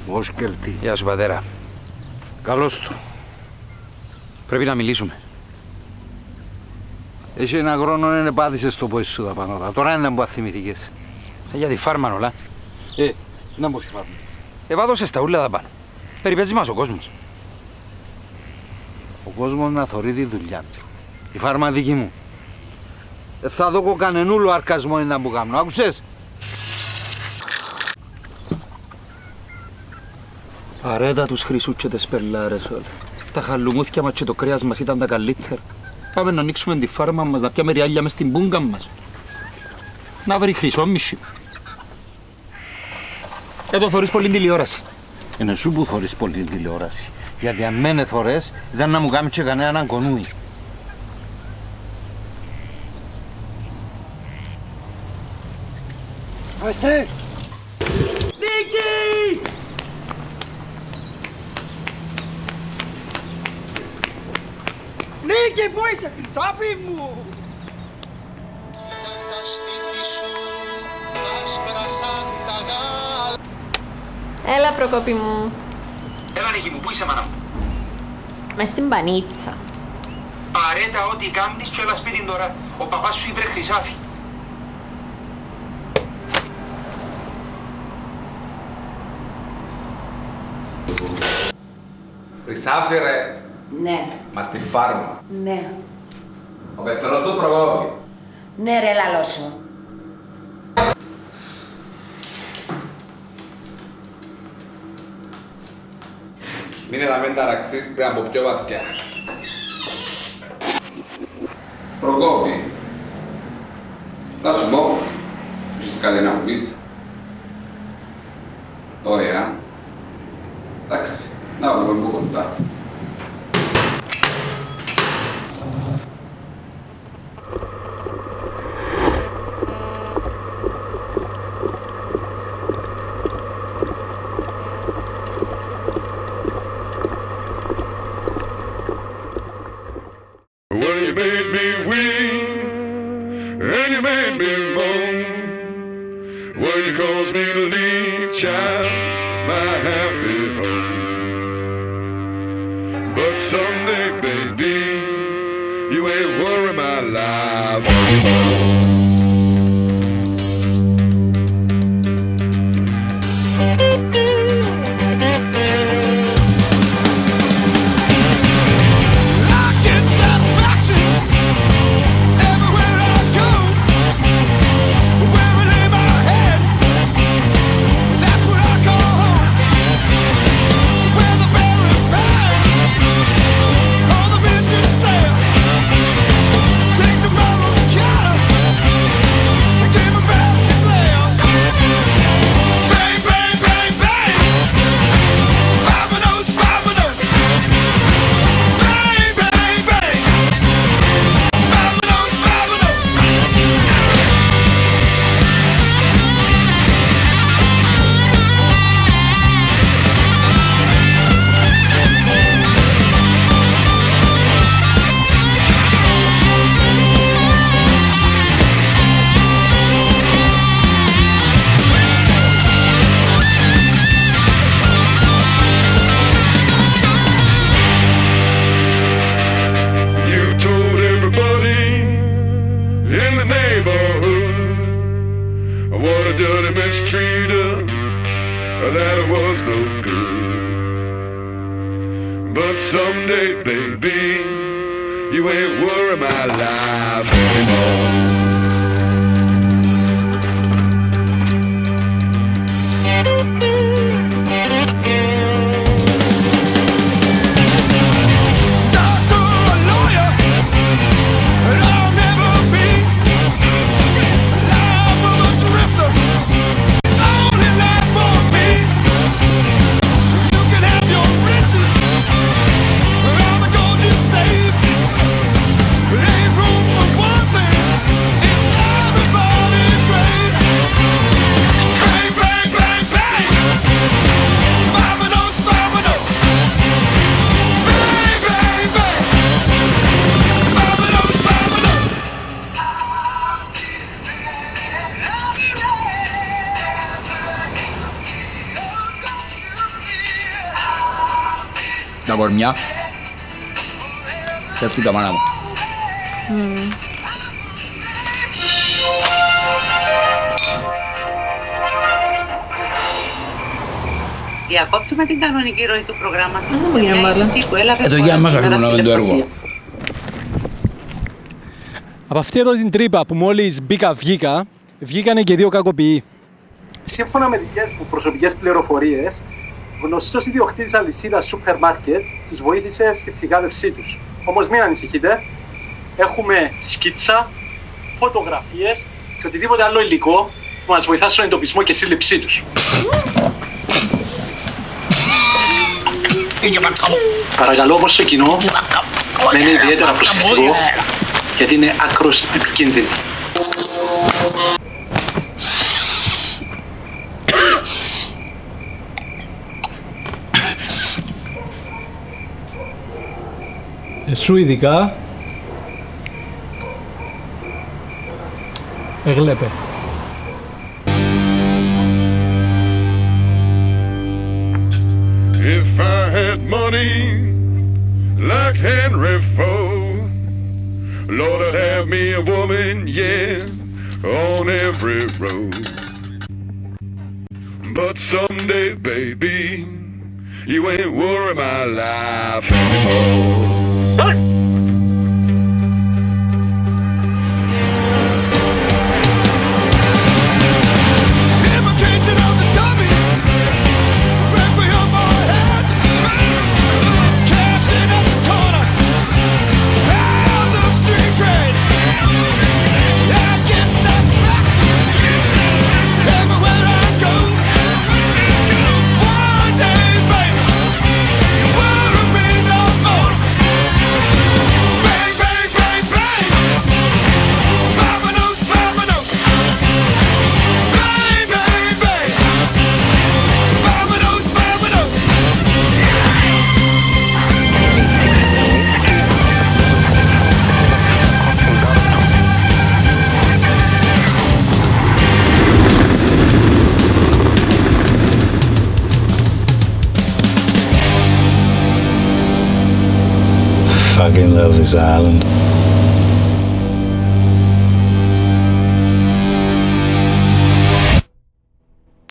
Ως κελτή. Γεια σου, πατέρα. Καλώς του. Πρέπει να μιλήσουμε. Έχει ένα χρόνο να πάτησες το πόση σου τα πάνω. Τώρα είναι να μου αθυμηθήκες. Για τη φάρμα όλα. Να μου θυμάμαι. Εβάδωσες τα ούλα τα πάνω. Περιπέζει μας ο κόσμος. Ο κόσμος να θωρεί τη δουλειά του. Η φάρμα δική μου. Θα δω κανενούλο αρκασμό να μου κάνω. Άκουσες? Αρέτα τους χρυσούς και τις πελάρες όλα. Τα χαλουμούθια μας και το κρέας μας ήταν τα καλύτερα. Πάμε να ανοίξουμε τη φάρμα μας, να πιάμε ριάλια μες στην πούγκα μας. Να βρει χρυσόμισι. Εδώ θωρείς πολύ τηλεόραση. Είναι σου που θωρείς πολύ τηλεόραση. Γιατί αν μένε θωρές, δεν να μου κάνει και κανέναν κονούι. Αστε! Νίκη! Νίκη, πού είσαι, χρυσάφι μου! Κοίταν τα στήθη σου, άσπρα σαν τα γάλα. Έλα, Προκόπη μου. Έλα, Νίκη μου, πού είσαι, μάνα μου? Μες στην πανίτσα. Παρέτα ό,τι κάμνεις και έλα σπίτι τώρα. Ο παπάς σου ήβρε χρυσάφι. Χρυσάφι ρε. Ναι, Μα στη φάρμα. ναι. Ο πεθερός του Προκόπη. Ναι ρε λαλό σου. Μείνε να μην ταραξείς πριν από πιο βαθιά. Προκόπη. Να σου πω. Έχεις κάτι να μου πεις? Ωραία. Εντάξει. Να βγούμε από κοντά. Well, you made me weep, and you made me moan. When you caused me to leave, child, my happy home. But someday, baby, you ain't worry my life anymore. That was no good. But someday, baby, you ain't worry my life anymore. Ain't room for one thing. Τα κορμιά. Πέφτει τα μάνα μου. Διακόπτουμε την κανονική ροή του προγράμματος. Δεν μου γίνει μάλλον. Το για μας αφήνουμε το έργο. Από αυτή εδώ την τρύπα που μόλις βγήκανε και δύο κακοποιοί. Σύμφωνα με δικές μου προσωπικές πληροφορίες, γνωστός ιδιοκτήτης αλυσίδας σούπερ μάρκετ τους βοήθησε στη φυγάδευσή τους. Όμως μην ανησυχείτε, έχουμε σκίτσα, φωτογραφίες και οτιδήποτε άλλο υλικό που μας βοηθά στον εντοπισμό και σύλληψή τους. Παρακαλώ όμως το κοινό να είναι ιδιαίτερα προσεκτικό, γιατί είναι άκρως επικίνδυνο. Εσύ ειδικά εγλέπε. If I had money like Henry Ford, Lord, I'd have me a woman, yeah, on every road. But someday, baby, you ain't worry my life anymore. Fucking love this island.